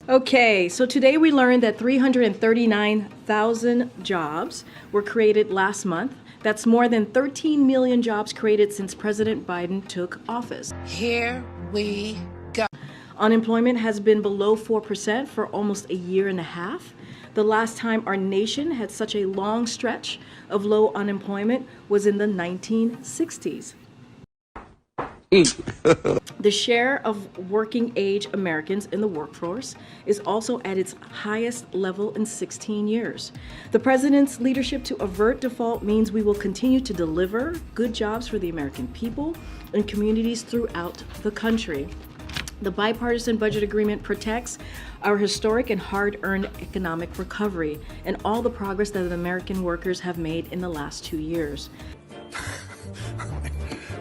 Okay, so today we learned that 339,000 jobs were created last month. That's more than 13 million jobs created since President Biden took office. Here we go. Unemployment has been below 4% for almost a year and a half. The last time our nation had such a long stretch of low unemployment was in the 1960s. The share of working age Americans in the workforce is also at its highest level in 16 years. The president's leadership to avert default means we will continue to deliver good jobs for the American people and communities throughout the country. The bipartisan budget agreement protects our historic and hard-earned economic recovery and all the progress that American workers have made in the last 2 years.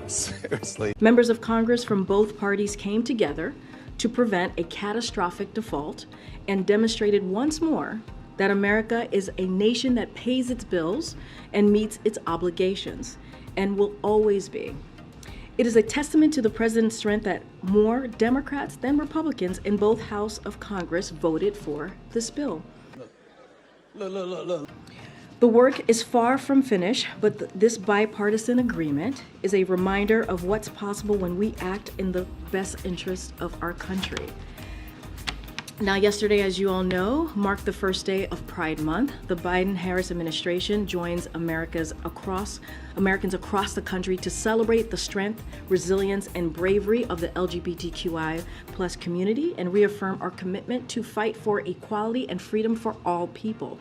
Seriously. Members of Congress from both parties came together to prevent a catastrophic default and demonstrated once more that America is a nation that pays its bills and meets its obligations and will always be. It is a testament to the president's strength that more Democrats than Republicans in both houses of Congress voted for this bill. Look. The work is far from finished, but this bipartisan agreement is a reminder of what's possible when we act in the best interest of our country. Now, yesterday, as you all know, marked the first day of Pride Month. The Biden-Harris administration joins Americans across the country to celebrate the strength, resilience, and bravery of the LGBTQI+ community and reaffirm our commitment to fight for equality and freedom for all people.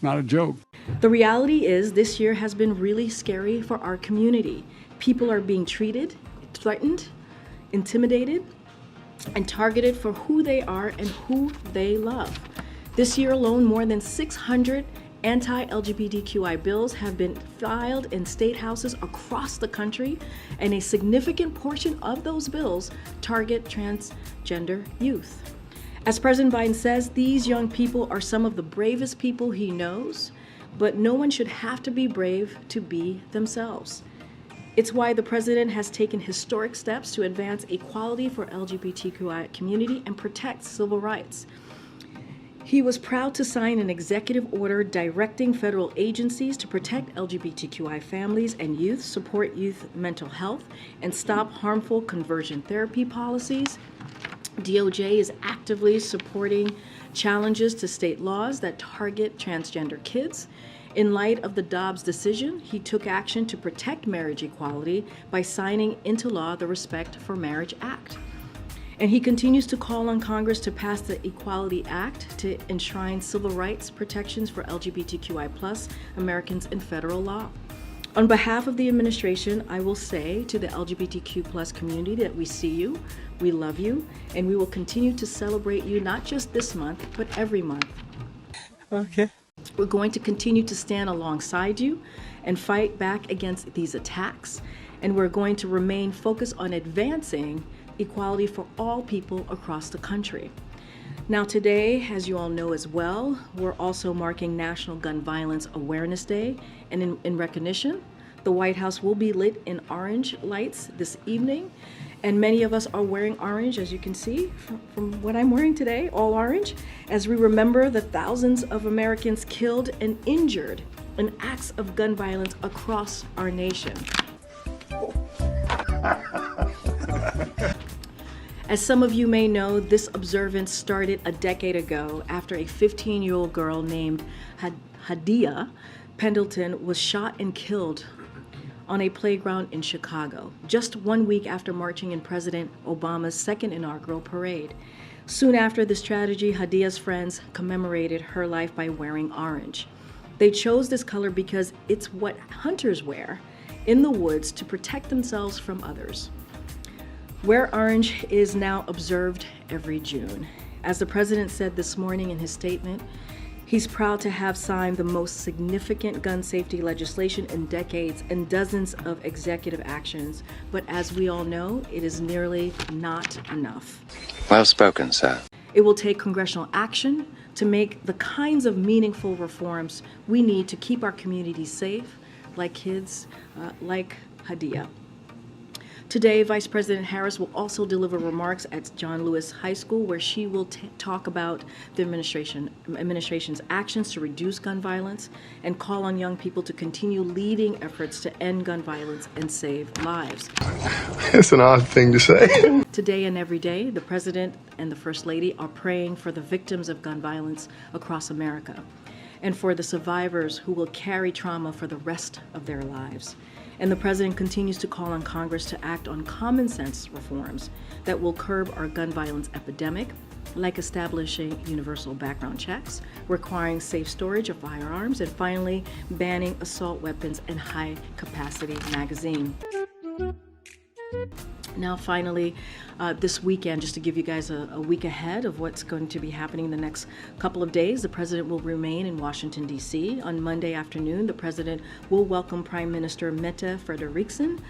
Not a joke. The reality is this year has been really scary for our community. People are being treated, threatened, intimidated, and targeted for who they are and who they love. This year alone, more than 600 anti-LGBTQI bills have been filed in state houses across the country, and a significant portion of those bills target transgender youth. As President Biden says, these young people are some of the bravest people he knows, but no one should have to be brave to be themselves. It's why the president has taken historic steps to advance equality for LGBTQI community and protect civil rights. He was proud to sign an executive order directing federal agencies to protect LGBTQI families and youth, support youth mental health, and stop harmful conversion therapy policies. DOJ is actively supporting challenges to state laws that target transgender kids. In light of the Dobbs decision, he took action to protect marriage equality by signing into law the Respect for Marriage Act. And he continues to call on Congress to pass the Equality Act to enshrine civil rights protections for LGBTQI+ Americans in federal law. On behalf of the administration, I will say to the LGBTQ+ community that we see you, we love you, and we will continue to celebrate you not just this month, but every month. Okay. We're going to continue to stand alongside you and fight back against these attacks, and we're going to remain focused on advancing equality for all people across the country. Now today, as you all know as well, we're also marking National Gun Violence Awareness Day, and in recognition, the White House will be lit in orange lights this evening, and many of us are wearing orange, as you can see from what I'm wearing today, all orange, as we remember the thousands of Americans killed and injured in acts of gun violence across our nation. As some of you may know, this observance started a decade ago after a 15-year-old girl named Hadia Pendleton was shot and killed on a playground in Chicago, just 1 week after marching in President Obama's second inaugural parade. Soon after this tragedy, Hadia's friends commemorated her life by wearing orange. They chose this color because it's what hunters wear in the woods to protect themselves from others. Wear Orange is now observed every June. As the president said this morning in his statement, he's proud to have signed the most significant gun safety legislation in decades and dozens of executive actions. But as we all know, it is nearly not enough. Well spoken, sir. It will take congressional action to make the kinds of meaningful reforms we need to keep our communities safe, like kids, like Hadia. Today, Vice President Harris will also deliver remarks at John Lewis High School, where she will talk about the administration's actions to reduce gun violence and call on young people to continue leading efforts to end gun violence and save lives. It's an odd thing to say. Today and every day, the President and the First Lady are praying for the victims of gun violence across America and for the survivors who will carry trauma for the rest of their lives. And the President continues to call on Congress to act on common sense reforms that will curb our gun violence epidemic, like establishing universal background checks, requiring safe storage of firearms, and finally banning assault weapons and high-capacity magazines. Now, finally, this weekend, just to give you guys a week ahead of what's going to be happening the next couple of days, the President will remain in Washington, D.C. On Monday afternoon, the President will welcome Prime Minister Mette Frederiksen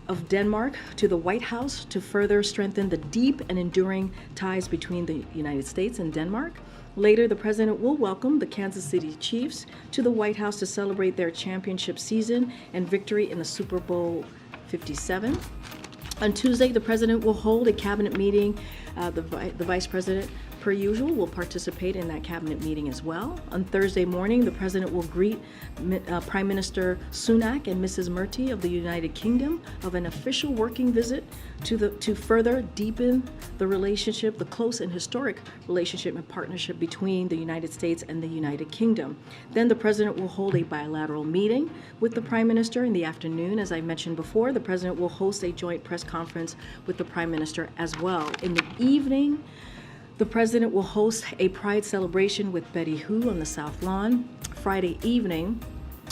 of Denmark to the White House to further strengthen the deep and enduring ties between the United States and Denmark. Later, the President will welcome the Kansas City Chiefs to the White House to celebrate their championship season and victory in the Super Bowl 57. On Tuesday, the President will hold a cabinet meeting. The Vice President, per usual, will participate in that cabinet meeting as well. On Thursday morning, the President will greet Prime Minister Sunak and Mrs. Murty of the United Kingdom of an official working visit to further deepen the relationship, the close and historic relationship and partnership between the United States and the United Kingdom. Then the President will hold a bilateral meeting with the Prime Minister in the afternoon. As I mentioned before, the President will host a joint press conference with the Prime Minister as well. In the evening, the President will host a Pride celebration with Betty Who on the South Lawn. Friday evening,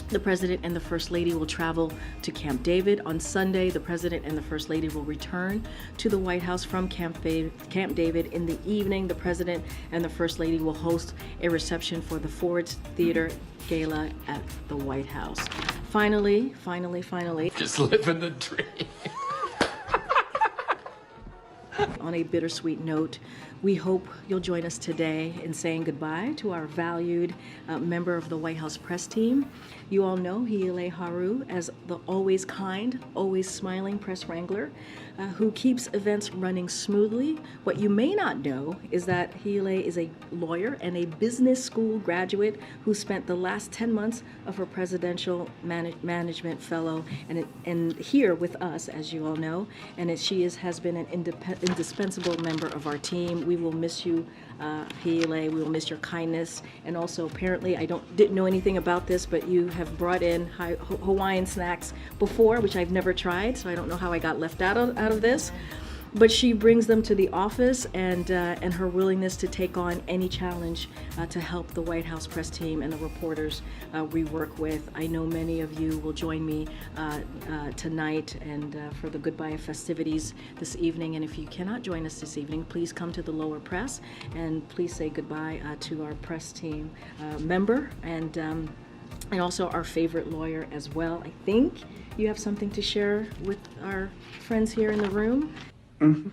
the President and the First Lady will travel to Camp David. On Sunday, the President and the First Lady will return to the White House from Camp David. In the evening, the President and the First Lady will host a reception for the Ford Theater Gala at the White House. Finally, Just living the dream. on a bittersweet note, we hope you'll join us today in saying goodbye to our valued member of the White House press team. You all know Hiile Haru as the always kind, always smiling press wrangler who keeps events running smoothly. What you may not know is that Hiile is a lawyer and a business school graduate who spent the last 10 months of her presidential management fellow and here with us, as you all know, and she has been an indispensable member of our team. We will miss you, Hiile. We will miss your kindness, and also apparently I didn't know anything about this, but you have brought in Hawaiian snacks before, which I've never tried, so I don't know how I got left out of this. But she brings them to the office, and her willingness to take on any challenge to help the White House press team and the reporters we work with. I know many of you will join me tonight and for the goodbye festivities this evening. And if you cannot join us this evening, please come to the lower press and please say goodbye to our press team member and also our favorite lawyer as well. I think you have something to share with our friends here in the room. Mm-hmm.